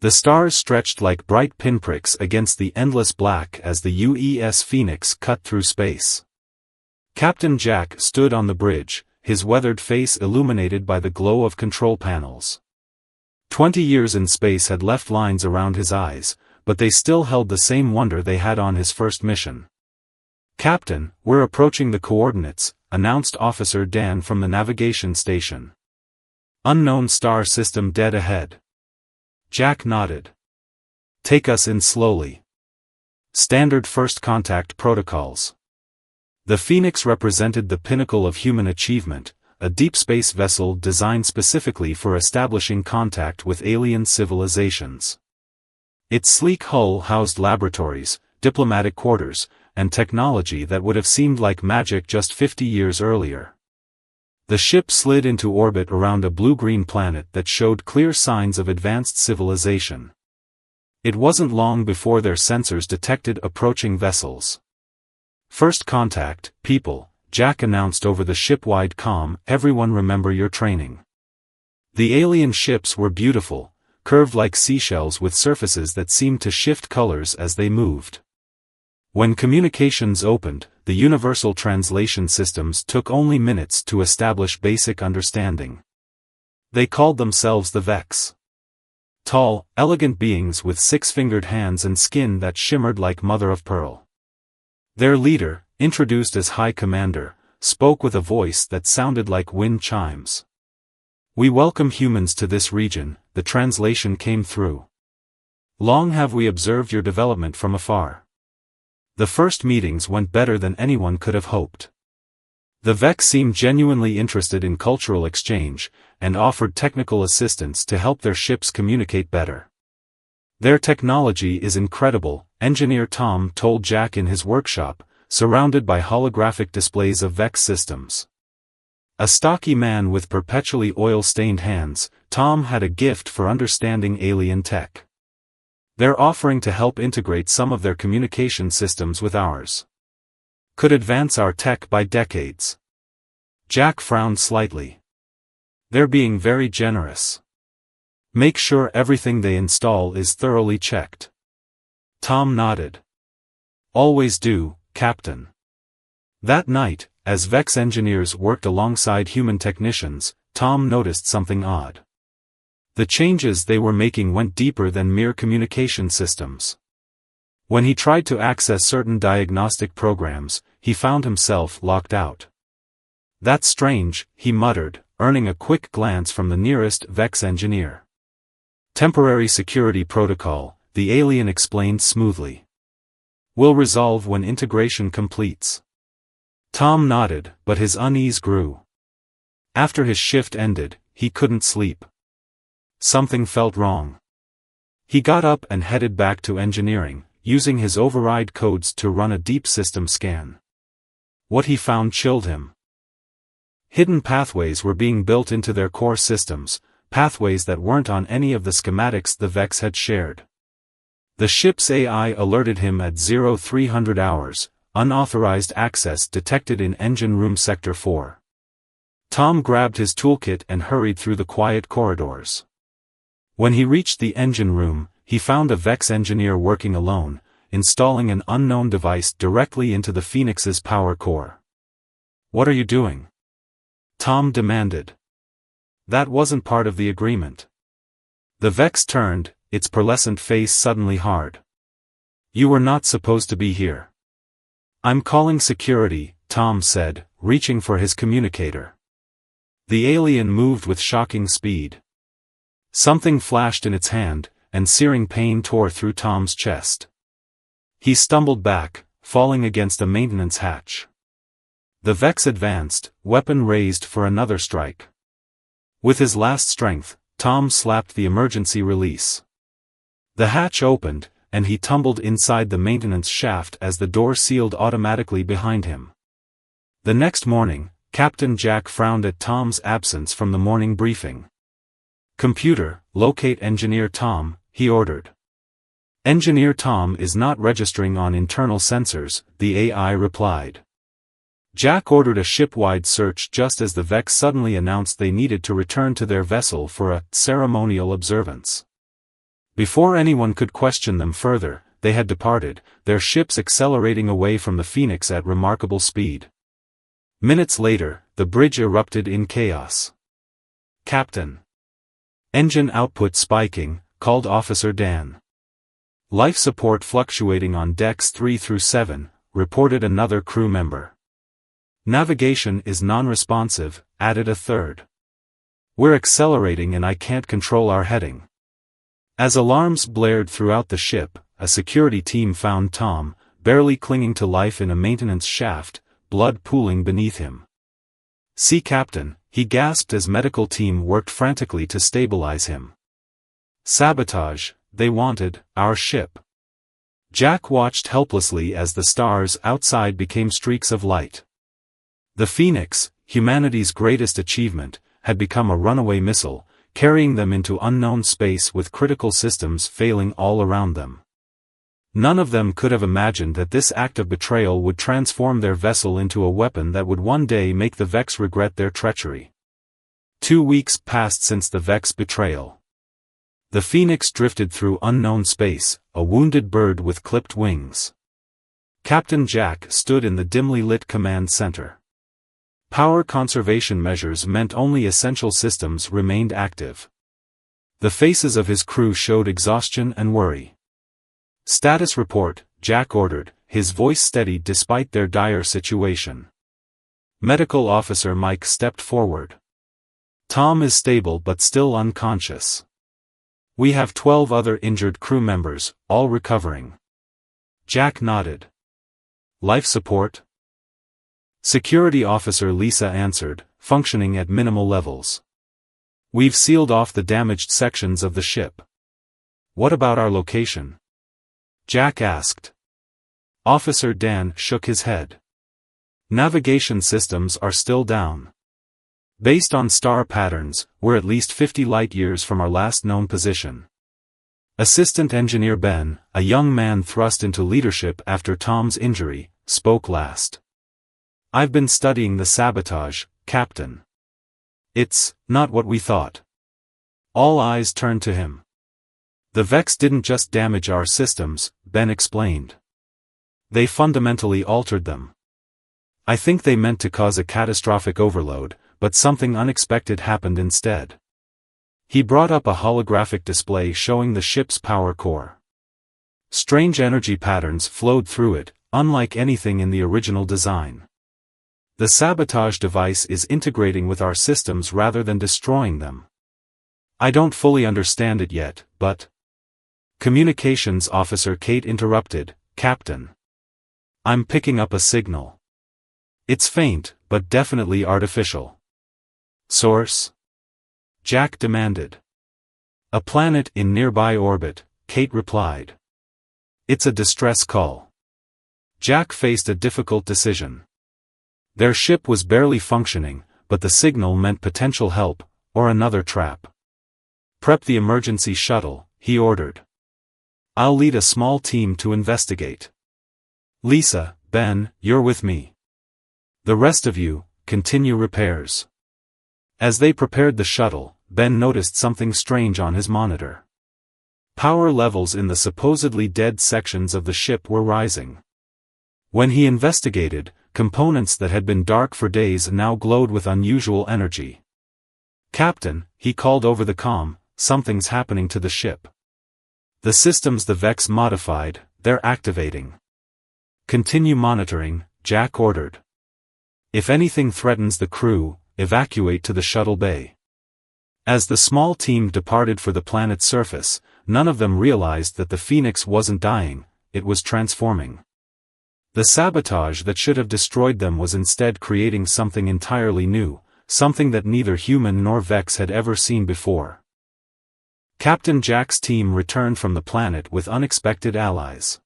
The stars stretched like bright pinpricks against the endless black as the UES Phoenix cut through space. Captain Jack stood on the bridge, his weathered face illuminated by the glow of control panels. 20 years in space had left lines around his eyes, but they still held the same wonder they had on his first mission. "Captain, we're approaching the coordinates," announced Officer Dan from the navigation station. "Unknown star system dead ahead." Jack nodded. "Take us in slowly." Standard first contact protocols. The Phoenix represented the pinnacle of human achievement, a deep space vessel designed specifically for establishing contact with alien civilizations. Its sleek hull housed laboratories, diplomatic quarters, and technology that would have seemed like magic just 50 years earlier. The ship slid into orbit around a blue-green planet that showed clear signs of advanced civilization. It wasn't long before their sensors detected approaching vessels. "First contact, people," Jack announced over the ship-wide comm. "Everyone remember your training." The alien ships were beautiful, curved like seashells with surfaces that seemed to shift colors as they moved. When communications opened, the universal translation systems took only minutes to establish basic understanding. They called themselves the Vex. Tall, elegant beings with six-fingered hands and skin that shimmered like mother-of-pearl. Their leader, introduced as High Commander, spoke with a voice that sounded like wind chimes. "We welcome humans to this region," the translation came through. "Long have we observed your development from afar. The first meetings went better than anyone could have hoped." The Vex seemed genuinely interested in cultural exchange, and offered technical assistance to help their ships communicate better. "Their technology is incredible," Engineer Tom told Jack in his workshop, surrounded by holographic displays of Vex systems. A stocky man with perpetually oil-stained hands, Tom had a gift for understanding alien tech. "They're offering to help integrate some of their communication systems with ours. Could advance our tech by decades." Jack frowned slightly. "They're being very generous. Make sure everything they install is thoroughly checked." Tom nodded. "Always do, Captain." That night, as Vex engineers worked alongside human technicians, Tom noticed something odd. The changes they were making went deeper than mere communication systems. When he tried to access certain diagnostic programs, he found himself locked out. "That's strange," he muttered, earning a quick glance from the nearest Vex engineer. "Temporary security protocol," the alien explained smoothly. "Will resolve when integration completes." Tom nodded, but his unease grew. After his shift ended, he couldn't sleep. Something felt wrong. He got up and headed back to engineering, using his override codes to run a deep system scan. What he found chilled him. Hidden pathways were being built into their core systems, pathways that weren't on any of the schematics the Vex had shared. The ship's AI alerted him at 0300 hours, unauthorized access detected in engine room sector 4. Tom grabbed his toolkit and hurried through the quiet corridors. When he reached the engine room, he found a Vex engineer working alone, installing an unknown device directly into the Phoenix's power core. "What are you doing?" Tom demanded. "That wasn't part of the agreement." The Vex turned, its pearlescent face suddenly hard. "You were not supposed to be here." "I'm calling security," Tom said, reaching for his communicator. The alien moved with shocking speed. Something flashed in its hand, and searing pain tore through Tom's chest. He stumbled back, falling against a maintenance hatch. The Vex advanced, weapon raised for another strike. With his last strength, Tom slapped the emergency release. The hatch opened, and he tumbled inside the maintenance shaft as the door sealed automatically behind him. The next morning, Captain Jack frowned at Tom's absence from the morning briefing. "Computer, locate Engineer Tom," he ordered. "Engineer Tom is not registering on internal sensors," the AI replied. Jack ordered a ship-wide search just as the Vex suddenly announced they needed to return to their vessel for a ceremonial observance. Before anyone could question them further, they had departed, their ships accelerating away from the Phoenix at remarkable speed. Minutes later, the bridge erupted in chaos. "Captain." "Engine output spiking," called Officer Dan. "Life support fluctuating on decks 3 through 7, reported another crew member. "Navigation is non-responsive," added a third. "We're accelerating and I can't control our heading." As alarms blared throughout the ship, a security team found Tom, barely clinging to life in a maintenance shaft, blood pooling beneath him. "See, Captain," he gasped as medical team worked frantically to stabilize him. "Sabotage, they wanted our ship." Jack watched helplessly as the stars outside became streaks of light. The Phoenix, humanity's greatest achievement, had become a runaway missile, carrying them into unknown space with critical systems failing all around them. None of them could have imagined that this act of betrayal would transform their vessel into a weapon that would one day make the Vex regret their treachery. 2 weeks passed since the Vex betrayal. The Phoenix drifted through unknown space, a wounded bird with clipped wings. Captain Jack stood in the dimly lit command center. Power conservation measures meant only essential systems remained active. The faces of his crew showed exhaustion and worry. "Status report," Jack ordered, his voice steady despite their dire situation. Medical Officer Mike stepped forward. "Tom is stable but still unconscious. We have 12 other injured crew members, all recovering." Jack nodded. "Life support?" Security Officer Lisa answered, functioning at minimal levels. "We've sealed off the damaged sections of the ship." "What about our location?" Jack asked. Officer Dan shook his head. "Navigation systems are still down. Based on star patterns, we're at least 50 light-years from our last known position." Assistant Engineer Ben, a young man thrust into leadership after Tom's injury, spoke last. "I've been studying the sabotage, Captain. It's not what we thought." All eyes turned to him. "The Vex didn't just damage our systems," Ben explained. "They fundamentally altered them. I think they meant to cause a catastrophic overload, but something unexpected happened instead." He brought up a holographic display showing the ship's power core. Strange energy patterns flowed through it, unlike anything in the original design. "The sabotage device is integrating with our systems rather than destroying them. I don't fully understand it yet, but—" Communications Officer Kate interrupted, "Captain. I'm picking up a signal. It's faint, but definitely artificial." "Source?" Jack demanded. "A planet in nearby orbit," Kate replied. "It's a distress call." Jack faced a difficult decision. Their ship was barely functioning, but the signal meant potential help, or another trap. "Prep the emergency shuttle," he ordered. "I'll lead a small team to investigate. Lisa, Ben, you're with me. The rest of you, continue repairs." As they prepared the shuttle, Ben noticed something strange on his monitor. Power levels in the supposedly dead sections of the ship were rising. When he investigated, components that had been dark for days now glowed with unusual energy. "Captain," he called over the comm, "something's happening to the ship. The systems the Vex modified, they're activating." "Continue monitoring," Jack ordered. "If anything threatens the crew, evacuate to the shuttle bay." As the small team departed for the planet's surface, none of them realized that the Phoenix wasn't dying, it was transforming. The sabotage that should have destroyed them was instead creating something entirely new, something that neither human nor Vex had ever seen before. Captain Jack's team returned from the planet with unexpected allies.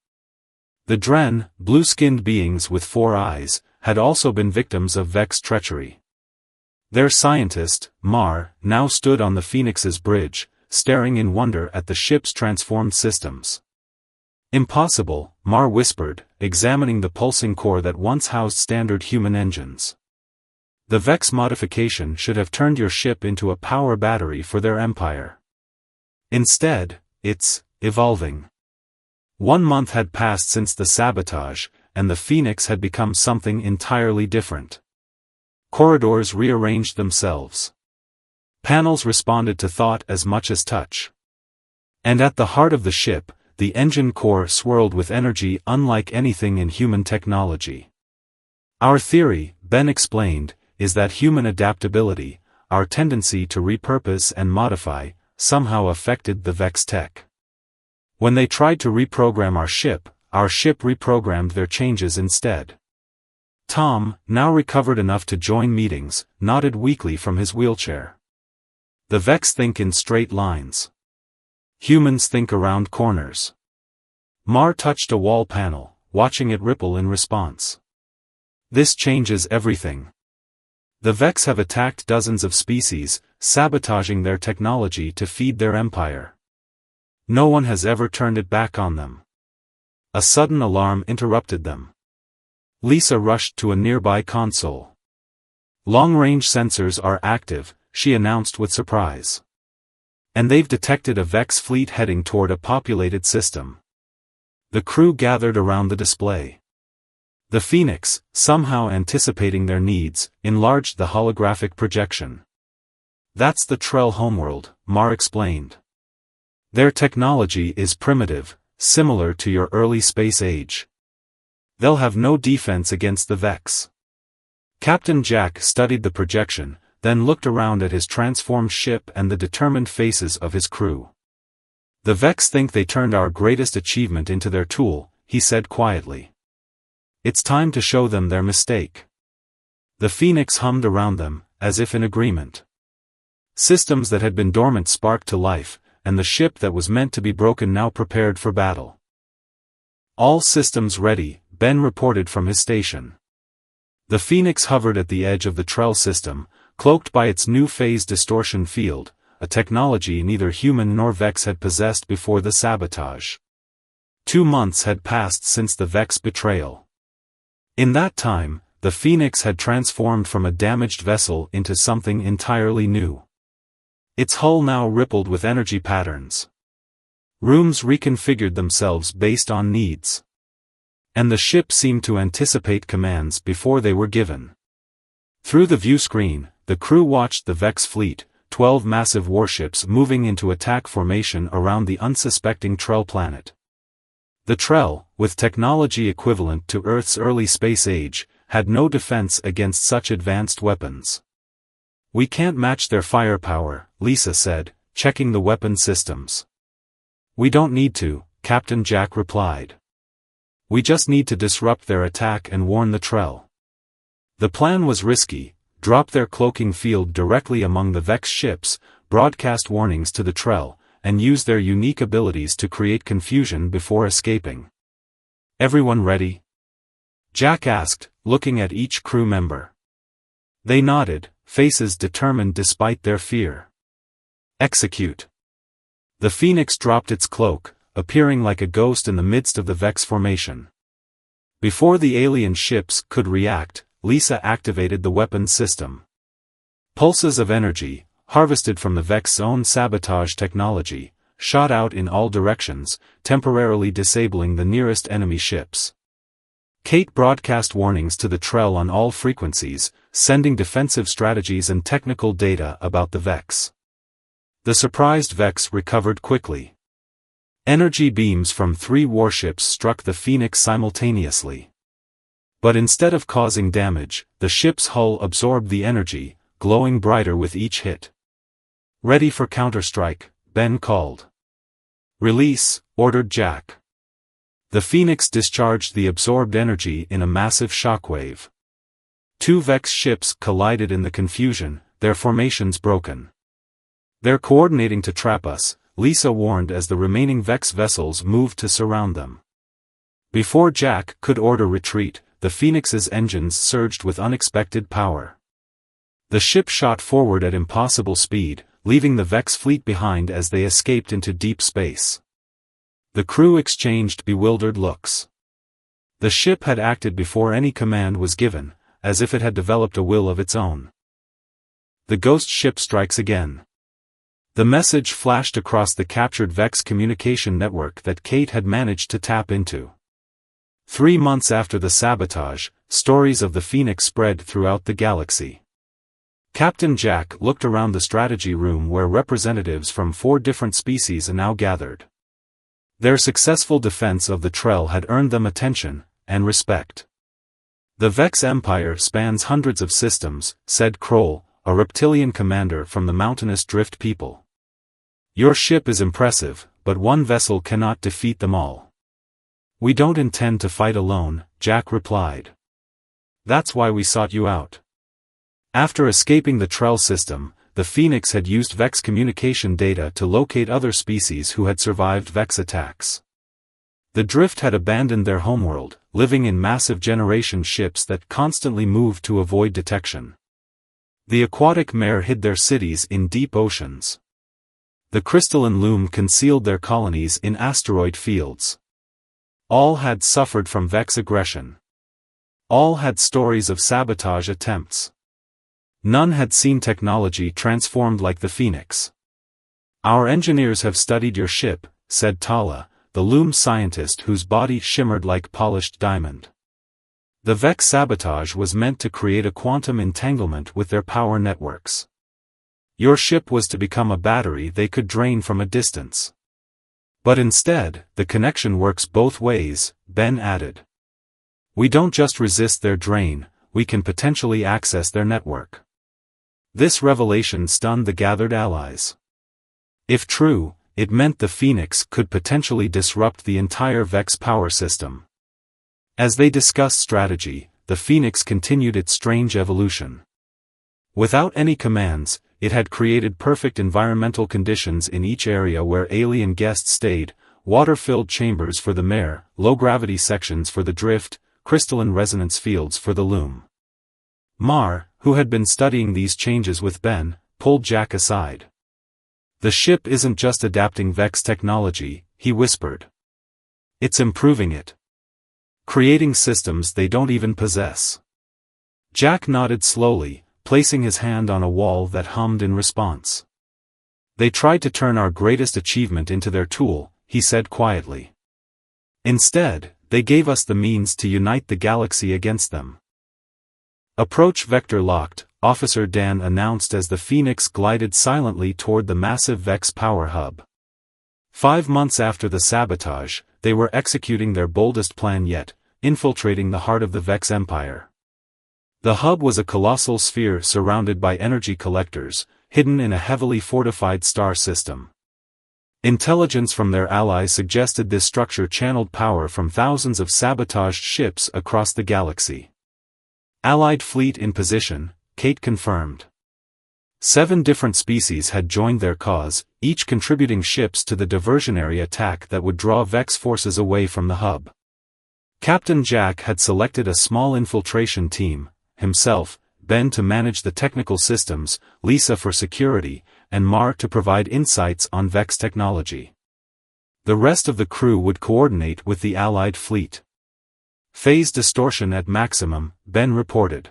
The Dren, blue-skinned beings with 4 eyes, had also been victims of Vex treachery. Their scientist, Mar, now stood on the Phoenix's bridge, staring in wonder at the ship's transformed systems. "Impossible," Mar whispered, examining the pulsing core that once housed standard human engines. "The Vex modification should have turned your ship into a power battery for their empire. Instead, it's evolving. 1 month had passed since the sabotage, and the Phoenix had become something entirely different. Corridors rearranged themselves. Panels responded to thought as much as touch. And at the heart of the ship, the engine core swirled with energy unlike anything in human technology. Our theory, Ben explained, is that human adaptability, our tendency to repurpose and modify, somehow affected the Vex tech. When they tried to reprogram our ship reprogrammed their changes instead. Tom, now recovered enough to join meetings, nodded weakly from his wheelchair. The Vex think in straight lines. Humans think around corners. Mar touched a wall panel, watching it ripple in response. This changes everything. The Vex have attacked dozens of species, sabotaging their technology to feed their empire. No one has ever turned it back on them. A sudden alarm interrupted them. Lisa rushed to a nearby console. Long-range sensors are active, she announced with surprise. And they've detected a Vex fleet heading toward a populated system. The crew gathered around the display. The Phoenix, somehow anticipating their needs, enlarged the holographic projection. That's the Trell homeworld, Mar explained. Their technology is primitive, similar to your early space age. They'll have no defense against the Vex. Captain Jack studied the projection, then looked around at his transformed ship and the determined faces of his crew. The Vex think they turned our greatest achievement into their tool, he said quietly. It's time to show them their mistake. The Phoenix hummed around them, as if in agreement. Systems that had been dormant sparked to life, and the ship that was meant to be broken now prepared for battle. All systems ready, Ben reported from his station. The Phoenix hovered at the edge of the Trell system, cloaked by its new phase distortion field, a technology neither human nor Vex had possessed before the sabotage. 2 months had passed since the Vex betrayal. In that time, the Phoenix had transformed from a damaged vessel into something entirely new. Its hull now rippled with energy patterns. Rooms reconfigured themselves based on needs. And the ship seemed to anticipate commands before they were given. Through the view screen, the crew watched the Vex fleet, 12 massive warships moving into attack formation around the unsuspecting Trell planet. The Trell, with technology equivalent to Earth's early space age, had no defense against such advanced weapons. We can't match their firepower, Lisa said, checking the weapon systems. We don't need to, Captain Jack replied. We just need to disrupt their attack and warn the Trell. The plan was risky: drop their cloaking field directly among the Vex ships, broadcast warnings to the Trell, and use their unique abilities to create confusion before escaping. Everyone ready? Jack asked, looking at each crew member. They nodded, faces determined despite their fear. Execute. The Phoenix dropped its cloak, appearing like a ghost in the midst of the Vex formation. Before the alien ships could react, Lisa activated the weapons system. Pulses of energy, harvested from the Vex's own sabotage technology, shot out in all directions, temporarily disabling the nearest enemy ships. Kate broadcast warnings to the Trell on all frequencies, sending defensive strategies and technical data about the Vex. The surprised Vex recovered quickly. Energy beams from 3 warships struck the Phoenix simultaneously. But instead of causing damage, the ship's hull absorbed the energy, glowing brighter with each hit. Ready for counterstrike, Ben called. Release, ordered Jack. The Phoenix discharged the absorbed energy in a massive shockwave. 2 Vex ships collided in the confusion, their formations broken. They're coordinating to trap us, Lisa warned as the remaining Vex vessels moved to surround them. Before Jack could order retreat, the Phoenix's engines surged with unexpected power. The ship shot forward at impossible speed, leaving the Vex fleet behind as they escaped into deep space. The crew exchanged bewildered looks. The ship had acted before any command was given, as if it had developed a will of its own. The ghost ship strikes again. The message flashed across the captured Vex communication network that Kate had managed to tap into. 3 months after the sabotage, stories of the Phoenix spread throughout the galaxy. Captain Jack looked around the strategy room where representatives from 4 different species now gathered. Their successful defense of the Trell had earned them attention and respect. The Vex Empire spans hundreds of systems, said Kroll, a reptilian commander from the mountainous drift people. Your ship is impressive, but one vessel cannot defeat them all. We don't intend to fight alone, Jack replied. That's why we sought you out. After escaping the Trell system, the Phoenix had used Vex communication data to locate other species who had survived Vex attacks. The Drift had abandoned their homeworld, living in massive generation ships that constantly moved to avoid detection. The aquatic mare hid their cities in deep oceans. The crystalline loom concealed their colonies in asteroid fields. All had suffered from Vex aggression. All had stories of sabotage attempts. None had seen technology transformed like the Phoenix. Our engineers have studied your ship, said Tala, the loom scientist whose body shimmered like polished diamond. The Vex sabotage was meant to create a quantum entanglement with their power networks. Your ship was to become a battery they could drain from a distance. But instead, the connection works both ways, Ben added. We don't just resist their drain, we can potentially access their network. This revelation stunned the gathered allies. If true, it meant the Phoenix could potentially disrupt the entire Vex power system. As they discussed strategy, the Phoenix continued its strange evolution. Without any commands, it had created perfect environmental conditions in each area where alien guests stayed: water-filled chambers for the mare, low-gravity sections for the Drift, crystalline resonance fields for the loom. Mar, who had been studying these changes with Ben, pulled Jack aside. The ship isn't just adapting Vex technology, he whispered. It's improving it. Creating systems they don't even possess. Jack nodded slowly, placing his hand on a wall that hummed in response. They tried to turn our greatest achievement into their tool, he said quietly. Instead, they gave us the means to unite the galaxy against them. Approach vector locked, Officer Dan announced as the Phoenix glided silently toward the massive Vex power hub. 5 months after the sabotage, they were executing their boldest plan yet, infiltrating the heart of the Vex Empire. The hub was a colossal sphere surrounded by energy collectors, hidden in a heavily fortified star system. Intelligence from their allies suggested this structure channeled power from thousands of sabotaged ships across the galaxy. Allied fleet in position, Kate confirmed. 7 different species had joined their cause, each contributing ships to the diversionary attack that would draw Vex forces away from the hub. Captain Jack had selected a small infiltration team, himself, Ben to manage the technical systems, Lisa for security, and Mar to provide insights on Vex technology. The rest of the crew would coordinate with the Allied fleet. Phase distortion at maximum, Ben reported.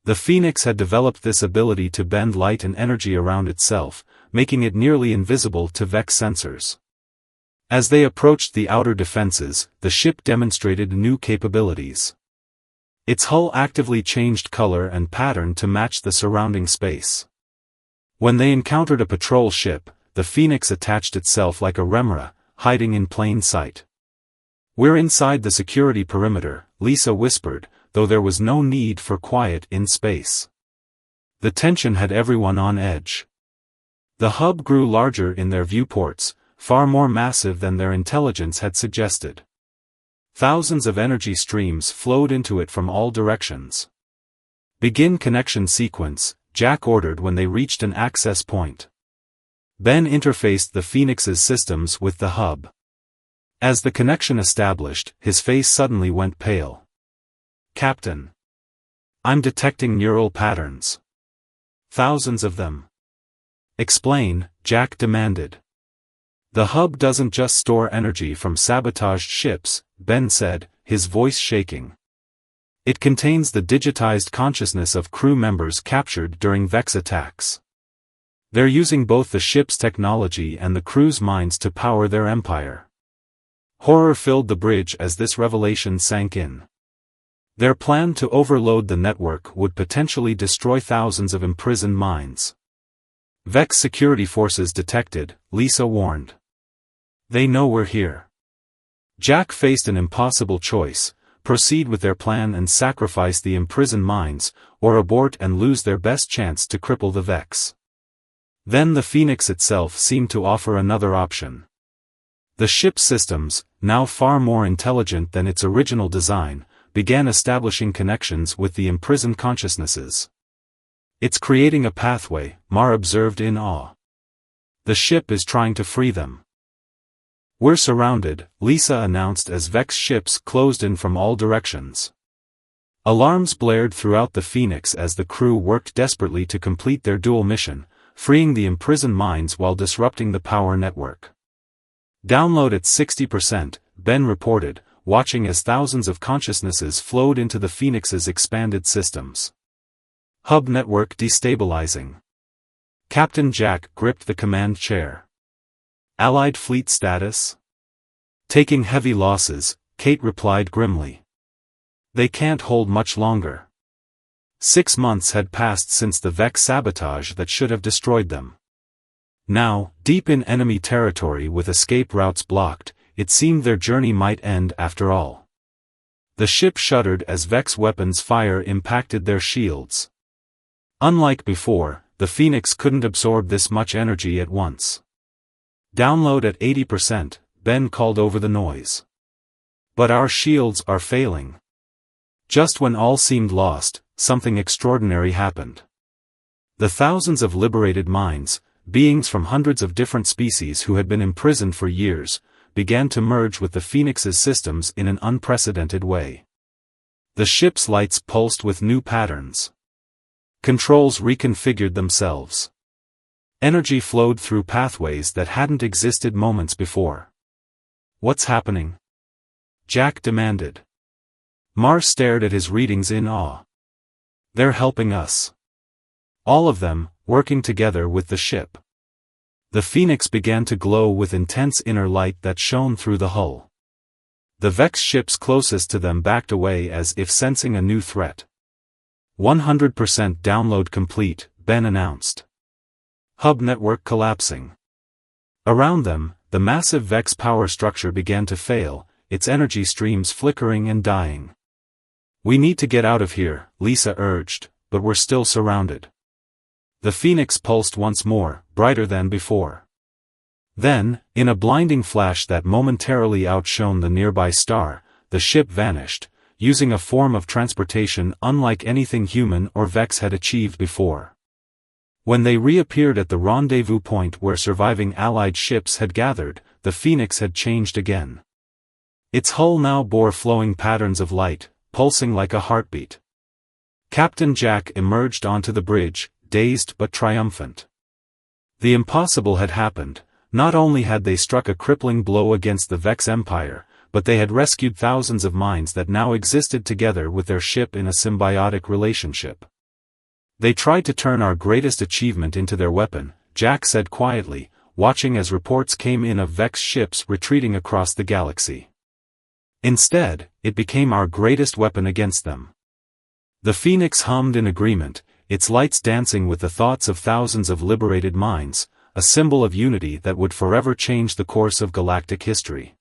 The Phoenix had developed this ability to bend light and energy around itself, making it nearly invisible to Vex sensors. As they approached the outer defenses, the ship demonstrated new capabilities. Its hull actively changed color and pattern to match the surrounding space. When they encountered a patrol ship, the Phoenix attached itself like a remora, hiding in plain sight. We're inside the security perimeter, Lisa whispered, though there was no need for quiet in space. The tension had everyone on edge. The hub grew larger in their viewports, far more massive than their intelligence had suggested. Thousands of energy streams flowed into it from all directions. Begin connection sequence, Jack ordered when they reached an access point. Ben interfaced the Phoenix's systems with the hub. As the connection established, his face suddenly went pale. Captain. I'm detecting neural patterns. Thousands of them. Explain, Jack demanded. The hub doesn't just store energy from sabotaged ships, Ben said, his voice shaking. It contains the digitized consciousness of crew members captured during Vex attacks. They're using both the ship's technology and the crew's minds to power their empire. Horror filled the bridge as this revelation sank in. Their plan to overload the network would potentially destroy thousands of imprisoned minds. Vex security forces detected, Lisa warned. They know we're here. Jack faced an impossible choice: proceed with their plan and sacrifice the imprisoned minds, or abort and lose their best chance to cripple the Vex. Then the Phoenix itself seemed to offer another option. The ship's systems, now far more intelligent than its original design, began establishing connections with the imprisoned consciousnesses. It's creating a pathway, Mar observed in awe. The ship is trying to free them. We're surrounded, Lisa announced as Vex ships closed in from all directions. Alarms blared throughout the Phoenix as the crew worked desperately to complete their dual mission, freeing the imprisoned minds while disrupting the power network. Download at 60%, Ben reported, watching as thousands of consciousnesses flowed into the Phoenix's expanded systems. Hub network destabilizing. Captain Jack gripped the command chair. Allied fleet status? Taking heavy losses, Kate replied grimly. They can't hold much longer. 6 months had passed since the Vex sabotage that should have destroyed them. Now, deep in enemy territory with escape routes blocked, it seemed their journey might end after all. The ship shuddered as Vex weapons fire impacted their shields. Unlike before, the Phoenix couldn't absorb this much energy at once. Download at 80%, Ben called over the noise. But our shields are failing. Just when all seemed lost, something extraordinary happened. The thousands of liberated minds, beings from hundreds of different species who had been imprisoned for years, began to merge with the Phoenix's systems in an unprecedented way. The ship's lights pulsed with new patterns. Controls reconfigured themselves. Energy flowed through pathways that hadn't existed moments before. What's happening? Jack demanded. Mar stared at his readings in awe. They're helping us. All of them, working together with the ship. The Phoenix began to glow with intense inner light that shone through the hull. The Vex ships closest to them backed away as if sensing a new threat. 100% download complete, Ben announced. Hub network collapsing. Around them, the massive Vex power structure began to fail, its energy streams flickering and dying. We need to get out of here, Lisa urged, but we're still surrounded. The Phoenix pulsed once more, brighter than before. Then, in a blinding flash that momentarily outshone the nearby star, the ship vanished, using a form of transportation unlike anything human or Vex had achieved before. When they reappeared at the rendezvous point where surviving Allied ships had gathered, the Phoenix had changed again. Its hull now bore flowing patterns of light, pulsing like a heartbeat. Captain Jack emerged onto the bridge, dazed but triumphant. The impossible had happened. Not only had they struck a crippling blow against the Vex Empire, but they had rescued thousands of minds that now existed together with their ship in a symbiotic relationship. They tried to turn our greatest achievement into their weapon, Jack said quietly, watching as reports came in of Vex ships retreating across the galaxy. Instead, it became our greatest weapon against them. The Phoenix hummed in agreement, its lights dancing with the thoughts of thousands of liberated minds, a symbol of unity that would forever change the course of galactic history.